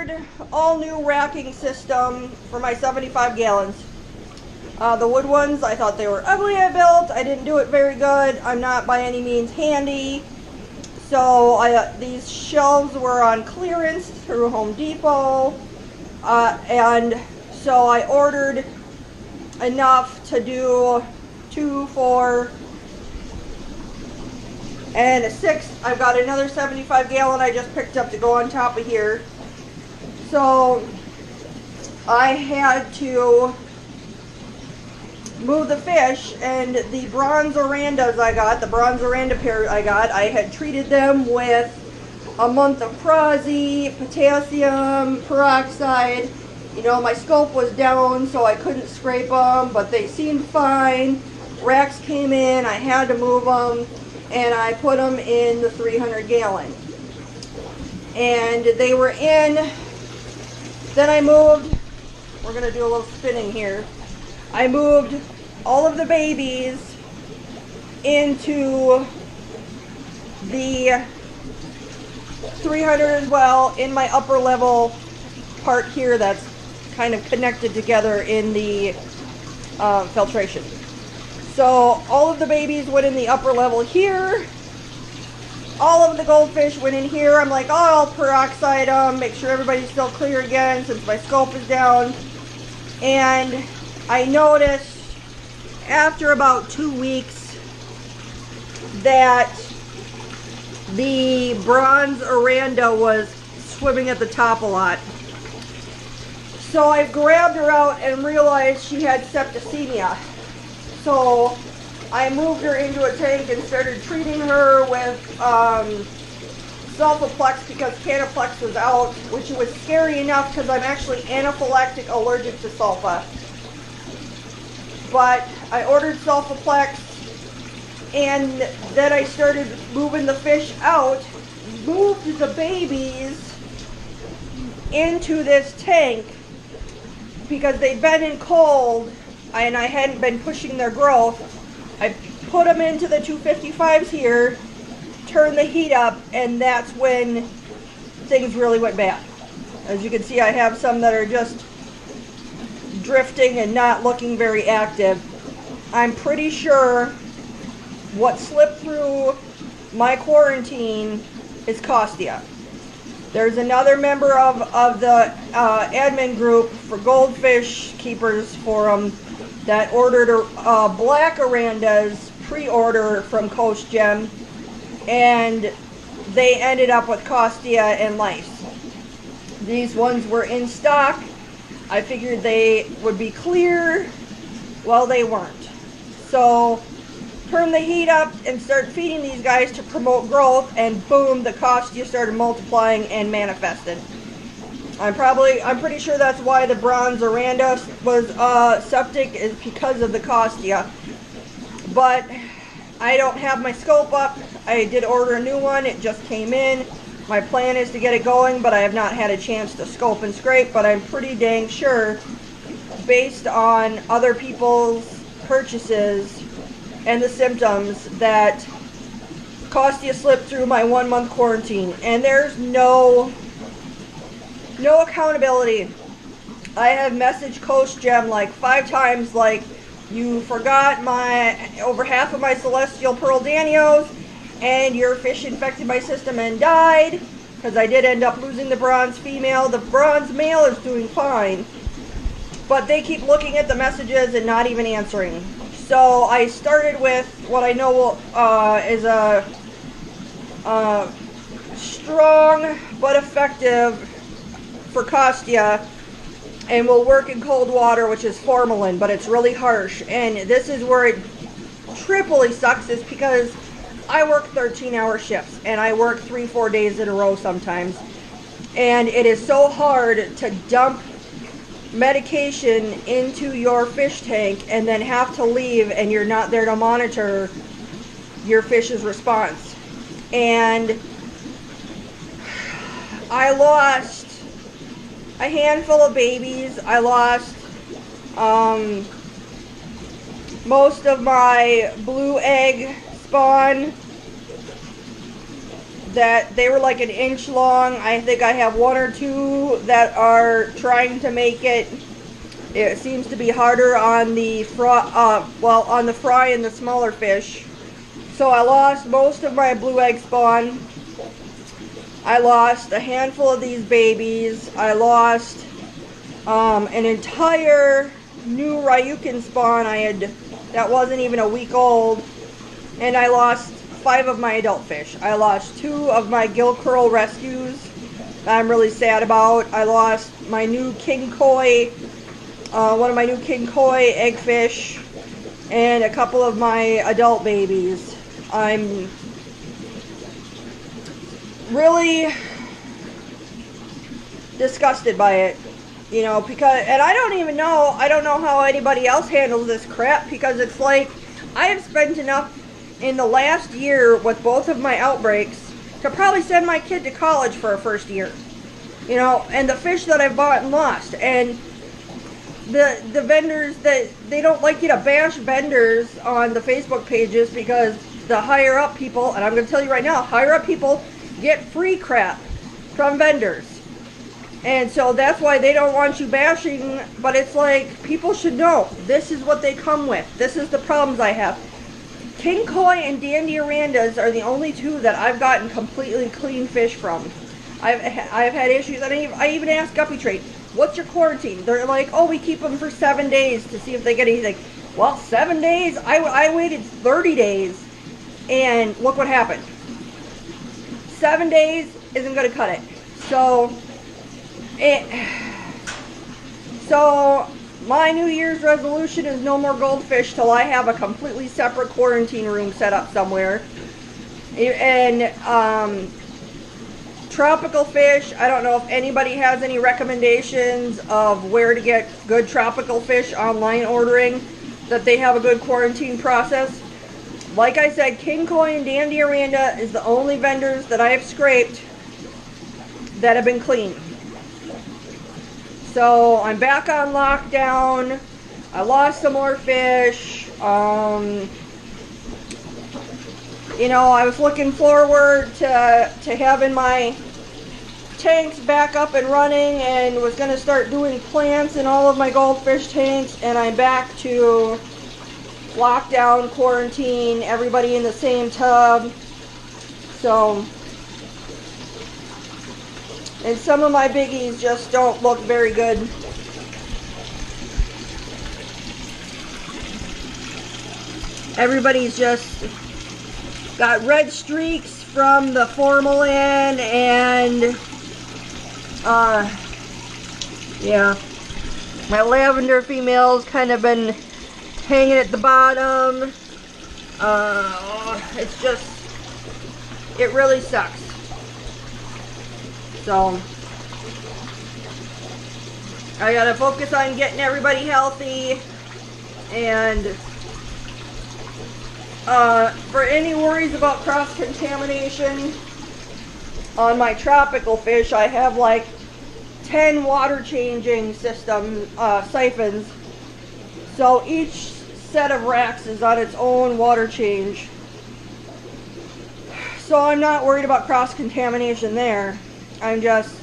ordered all new racking system for my 75 gallons. The wood ones, I thought they were ugly. I built. I didn't do it very good. I'm not by any means handy. So these shelves were on clearance through Home Depot. And so I ordered enough to do 2, 4, and a 6. I've got another 75 gallon I just picked up to go on top of here. So I had to move the fish, and the bronze orandas I got, the bronze oranda pair I got, I had treated them with a month of Prazi, potassium peroxide. You know, my scope was down, so I couldn't scrape them, but they seemed fine. Racks came in, I had to move them, and I put them in the 300 gallon. And they were in. Then I moved, we're going to do a little spinning here. I moved all of the babies into the 300 as well, in my upper level part here that's kind of connected together in the filtration. So all of the babies went in the upper level here. All of the goldfish went in here. I'm like, oh, I'll peroxide them, make sure everybody's still clear again since my scope is down. And I noticed after about 2 weeks that the bronze oranda was swimming at the top a lot. So I grabbed her out and realized she had septicemia. So I moved her into a tank and started treating her with Sulfaplex because Canaplex was out, which was scary enough because I'm actually anaphylactic allergic to sulfa. But I ordered Sulfaplex, and then I started moving the fish out, moved the babies into this tank because they'd been in cold and I hadn't been pushing their growth. I put them into the 255s here, turned the heat up, and that's when things really went bad. As you can see, I have some that are just drifting and not looking very active. I'm pretty sure what slipped through my quarantine is Costia. There's another member of the admin group for Goldfish Keepers Forum that ordered black orandas pre-order from Coast Gem, and they ended up with Costia and lice. These ones were in stock. I figured they would be clear. Well, they weren't. So turn the heat up and start feeding these guys to promote growth, and boom, the Costia started multiplying and manifested. I'm pretty sure that's why the bronze oranda was septic, is because of the Costia. But I don't have my scope up. I did order a new one. It just came in. My plan is to get it going, but I have not had a chance to scope and scrape. But I'm pretty dang sure, based on other people's purchases and the symptoms, that Costia slipped through my 1 month quarantine. And there's no accountability. I have messaged Coast Gem like 5 times, like, you forgot over half of my celestial pearl danios, and your fish infected my system and died, because I did end up losing the bronze female. The bronze male is doing fine, but they keep looking at the messages and not even answering. So I started with what I know is a strong but effective for Costia, and will work in cold water, which is formalin, but it's really harsh. And this is where it triply sucks, is because I work 13-hour shifts, and I work 3-4 days in a row sometimes. And it is so hard to dump medication into your fish tank and then have to leave, and you're not there to monitor your fish's response. And I lost a handful of babies. I lost most of my blue egg spawn. that they were like an inch long. I think I have one or two that are trying to make it. It seems to be harder on the on the fry and the smaller fish. So I lost most of my blue egg spawn. I lost a handful of these babies. I lost an entire new Ryukin spawn that wasn't even a week old. And I lost 5 of my adult fish. I lost 2 of my gill curl rescues that I'm really sad about. I lost my new king koi, one of my new king koi eggfish, and a couple of my adult babies. I'm really disgusted by it, you know, because, and I don't know how anybody else handles this crap, because it's like, I have spent enough in the last year with both of my outbreaks to probably send my kid to college for a first year, you know, and the fish that I've bought and lost, and the vendors, that they don't like you to bash vendors on the Facebook pages, because the higher up people, and I'm going to tell you right now, higher up people get free crap from vendors, and so that's why they don't want you bashing. But it's like, people should know this is what they come with. This is the problems I have. King koi and dandy arandas are the only 2 that I've gotten completely clean fish from. I've had issues, and I even asked Guppy Trade, what's your quarantine? They're like, oh, we keep them for 7 days to see if they get anything. Well, 7 days? I waited 30 days, and look what happened. 7 days isn't going to cut it. So my New Year's resolution is no more goldfish till I have a completely separate quarantine room set up somewhere. And tropical fish, I don't know if anybody has any recommendations of where to get good tropical fish online ordering, that they have a good quarantine process. Like I said, king koi and dandy aranda is the only vendors that I have scraped that have been clean. So I'm back on lockdown. I lost some more fish. You know, I was looking forward to having my tanks back up and running, and was going to start doing plants in all of my goldfish tanks, and I'm back to lockdown, quarantine, everybody in the same tub. So, and some of my biggies just don't look very good. Everybody's just got red streaks from the formalin, and yeah, my lavender female's kind of been hanging at the bottom. It's just, it really sucks. So I gotta focus on getting everybody healthy. And for any worries about cross-contamination on my tropical fish, I have like 10 water changing system siphons. So each set of racks is on its own water change. So I'm not worried about cross-contamination there. I'm just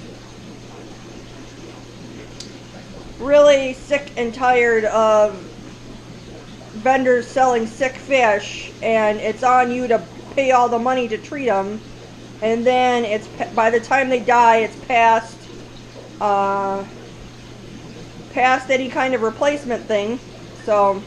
really sick and tired of vendors selling sick fish, and it's on you to pay all the money to treat them, and then it's, by the time they die, it's past any kind of replacement thing. So